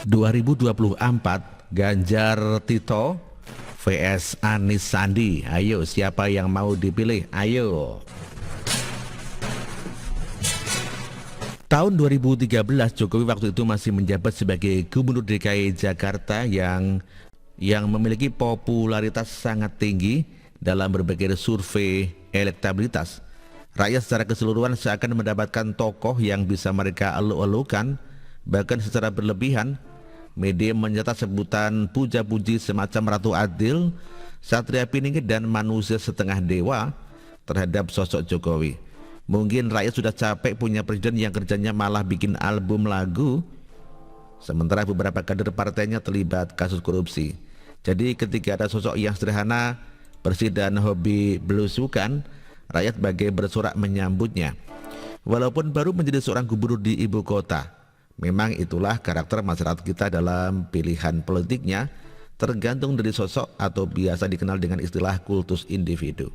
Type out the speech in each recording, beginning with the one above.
2024 Ganjar Tito vs Anies Sandi. Ayo, siapa yang mau dipilih? Ayo. Tahun 2013 Jokowi waktu itu masih menjabat sebagai Gubernur DKI Jakarta yang memiliki popularitas sangat tinggi dalam berbagai survei elektabilitas. Rakyat secara keseluruhan seakan mendapatkan tokoh yang bisa mereka elu-elukan, bahkan secara berlebihan. Media mencetak sebutan puja-puji semacam Ratu Adil, Satria Piningit, dan manusia setengah dewa terhadap sosok Jokowi. Mungkin rakyat sudah capek punya presiden yang kerjanya malah bikin album lagu, sementara beberapa kader partainya terlibat kasus korupsi. Jadi ketika ada sosok yang sederhana, bersih dan hobi belusukan, rakyat bagai bersorak menyambutnya. Walaupun baru menjadi seorang gubernur di ibu kota, memang itulah karakter masyarakat kita dalam pilihan politiknya, tergantung dari sosok atau biasa dikenal dengan istilah kultus individu.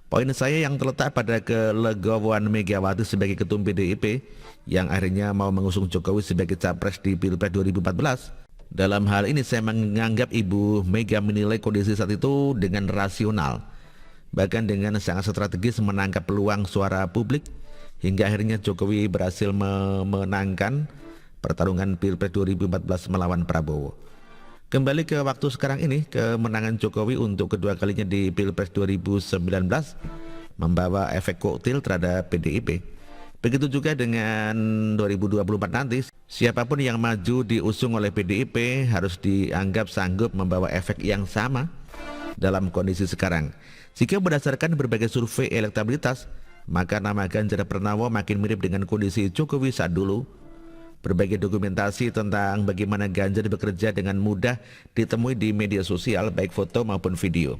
Poin saya yang terletak pada kelegowoan Megawati sebagai ketum PDIP yang akhirnya mau mengusung Jokowi sebagai capres di Pilpres 2014. Dalam hal ini saya menganggap Ibu Mega menilai kondisi saat itu dengan rasional, bahkan dengan sangat strategis menangkap peluang suara publik, hingga akhirnya Jokowi berhasil memenangkan pertarungan Pilpres 2014 melawan Prabowo. Kembali ke waktu sekarang ini, kemenangan Jokowi untuk kedua kalinya di Pilpres 2019 membawa efek koktail terhadap PDIP. Begitu juga dengan 2024 nanti, siapapun yang maju diusung oleh PDIP harus dianggap sanggup membawa efek yang sama dalam kondisi sekarang. Jika berdasarkan berbagai survei elektabilitas, maka nama Ganjar Pranowo makin mirip dengan kondisi Jokowi saat dulu. Berbagai dokumentasi tentang bagaimana Ganjar bekerja dengan mudah ditemui di media sosial, baik foto maupun video.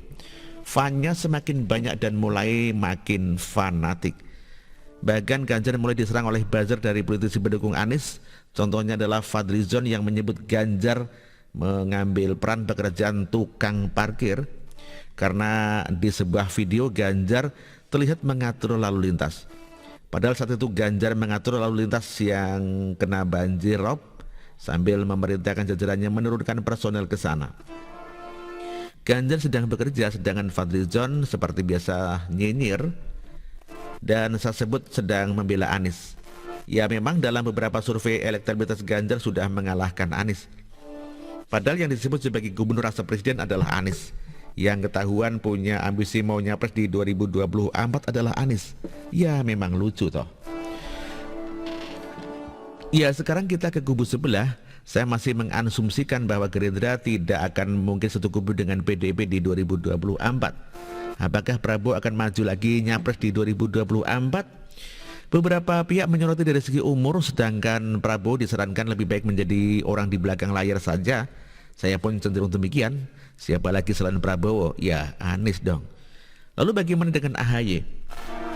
Fannya semakin banyak dan mulai makin fanatik. Bahkan Ganjar mulai diserang oleh buzzer dari politisi pendukung Anies. Contohnya adalah Fadlizon yang menyebut Ganjar mengambil peran pekerjaan tukang parkir karena di sebuah video Ganjar terlihat mengatur lalu lintas. Padahal saat itu Ganjar mengatur lalu lintas yang kena banjir rob sambil memerintahkan jajarannya menurunkan personel ke sana. Ganjar sedang bekerja, sedangkan Fadlizon seperti biasa nyinyir, dan saya sebut sedang membela Anies. Ya, memang dalam beberapa survei elektabilitas Ganjar sudah mengalahkan Anies. Padahal yang disebut sebagai gubernur rasa presiden adalah Anies. Yang ketahuan punya ambisi mau nyapres di 2024 adalah Anies. Ya, memang lucu toh. Ya, sekarang kita ke kubu sebelah. Saya masih mengasumsikan bahwa Gerindra tidak akan mungkin satu kubu dengan PDIP di 2024. Apakah Prabowo akan maju lagi nyapres di 2024? Beberapa pihak menyoroti dari segi umur, sedangkan Prabowo disarankan lebih baik menjadi orang di belakang layar saja. Saya pun cenderung demikian. Siapa lagi selain Prabowo? Ya, Anies dong. Lalu bagaimana dengan AHY?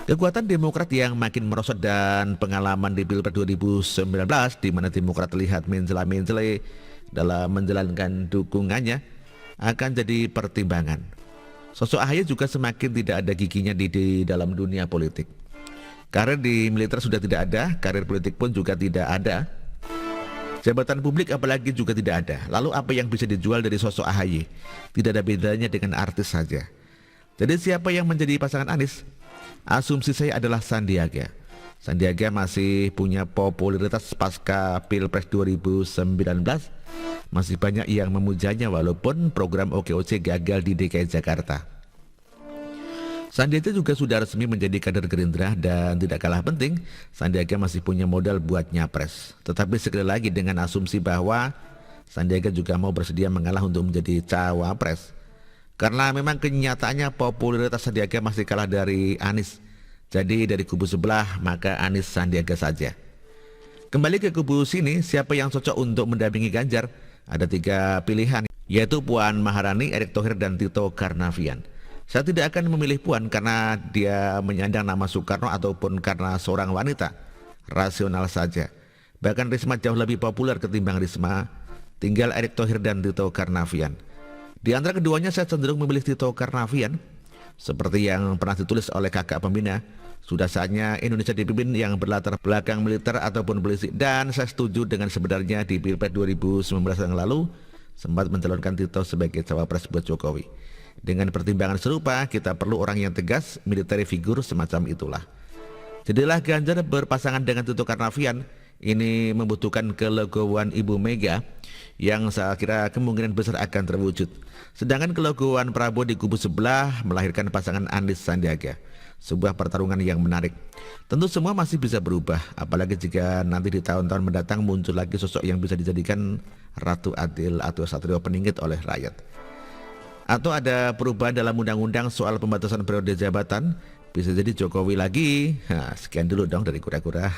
Kekuatan Demokrat yang makin merosot dan pengalaman di Pilpres 2019 di mana Demokrat terlihat mencela-mencela dalam menjalankan dukungannya akan jadi pertimbangan. Sosok AHY juga semakin tidak ada giginya di dalam dunia politik. Karir di militer sudah tidak ada, karir politik pun juga tidak ada. Jabatan publik apalagi juga tidak ada. Lalu apa yang bisa dijual dari sosok AHY? Tidak ada bedanya dengan artis saja. Jadi siapa yang menjadi pasangan Anies? Asumsi saya adalah Sandiaga. Sandiaga masih punya popularitas pasca Pilpres 2019. Masih banyak yang memujanya walaupun program OKOC gagal di DKI Jakarta. Sandiaga juga sudah resmi menjadi kader Gerindra dan tidak kalah penting, Sandiaga masih punya modal buat nyapres. Tetapi sekali lagi dengan asumsi bahwa Sandiaga juga mau bersedia mengalah untuk menjadi cawapres. Karena memang kenyataannya popularitas Sandiaga masih kalah dari Anies. Jadi dari kubu sebelah maka Anies Sandiaga saja. Kembali ke kubu sini, siapa yang cocok untuk mendampingi Ganjar? Ada 3 pilihan, yaitu Puan Maharani, Erick Thohir, dan Tito Karnavian. Saya tidak akan memilih Puan karena dia menyandang nama Soekarno ataupun karena seorang wanita. Rasional saja. Bahkan Risma jauh lebih populer ketimbang Risma. Tinggal Erick Thohir dan Tito Karnavian. Di antara keduanya saya cenderung memilih Tito Karnavian. Seperti yang pernah ditulis oleh kakak pembina, Sudah saatnya Indonesia dipimpin yang berlatar belakang militer ataupun polisi. Dan saya setuju dengan sebenarnya di Pilpres 2019 yang lalu sempat mencalonkan Tito sebagai cawapres buat Jokowi. Dengan pertimbangan serupa, kita perlu orang yang tegas, military figure semacam itulah. Jadilah Ganjar berpasangan dengan Tito Karnavian. Ini membutuhkan kelegowoan Ibu Mega yang saya kira kemungkinan besar akan terwujud. Sedangkan kelegowoan Prabowo di kubu sebelah melahirkan pasangan Anies Sandiaga. Sebuah pertarungan yang menarik. Tentu semua masih bisa berubah, apalagi jika nanti di tahun-tahun mendatang muncul lagi sosok yang bisa dijadikan Ratu Adil atau Satrio Peningit oleh rakyat. Atau ada perubahan dalam undang-undang soal pembatasan periode jabatan, bisa jadi Jokowi lagi. Nah, sekian dulu dong dari kura-kura.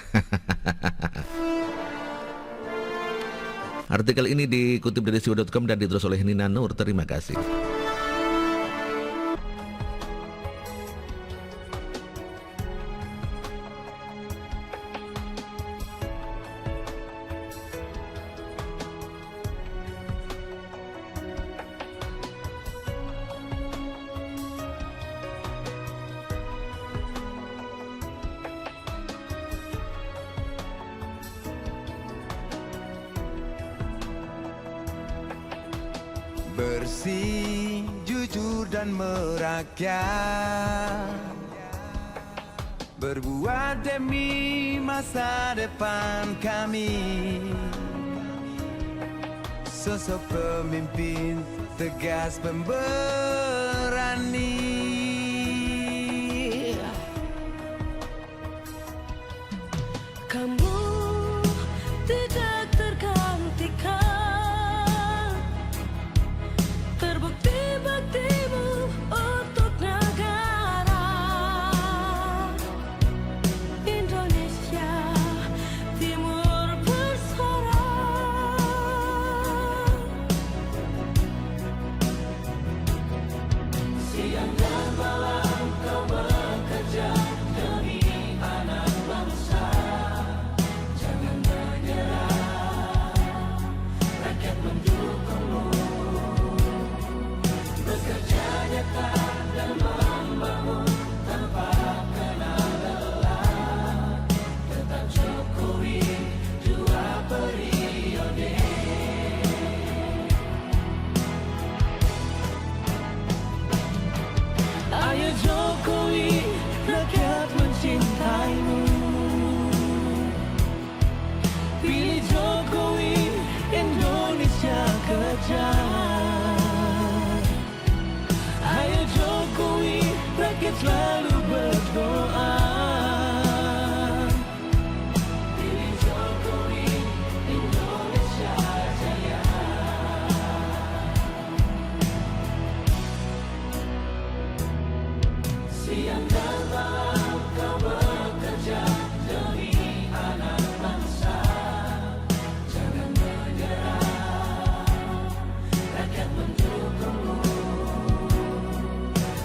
Artikel ini dikutip dari siwo.com dan ditulis oleh Nina Nur. Terima kasih. Bersih, jujur dan merakyat, berbuat demi masa depan kami. Sosok pemimpin tegas pemberani, kamu tidak tergantikan, terbukti baktimu untuk negara Indonesia Timur bersuara. Siang dan malam kau bekerja demi anak bangsa. Jangan menyerah, rakyat mendukungmu. Bekerja nyata dan membangun tanpa kenal lelah. Tetap Jokowi 2 periode. Ayo Jokowi, rakyat mencintaimu. Pilih Jokowi, Indonesia kejar. Ayo Jokowi, rakyat selalu berdoa. Pilih Jokowi, Indonesia jaya. Siang dan malam kau bekerja demi anak bangsa. Jangan menyerah, rakyat mendukungmu.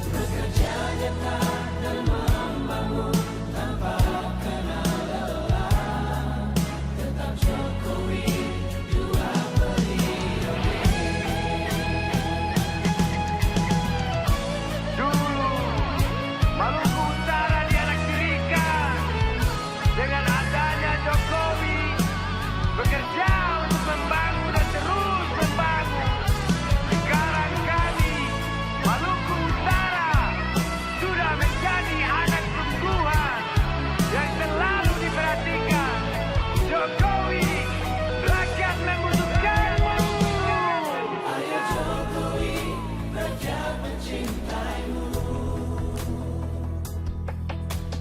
Bekerja nyata dan membangun tanpa kenal lelah. Tetap Jokowi 2 periode. Dulu, Maluku Utara dielektriskan. Dengan adanya Jokowi, bekerja untuk membangun dan terus membangun. Sekarang kami, Maluku Utara, sudah menjadi anak sungguhan yang selalu diperhatikan. Jokowi, rakyat membutuhkanmu. Ayo Jokowi, rakyat mencintaimu.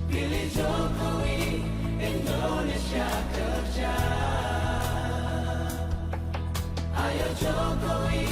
Pilih Jokowi, Indonesia kerja. Ayo Jokowi,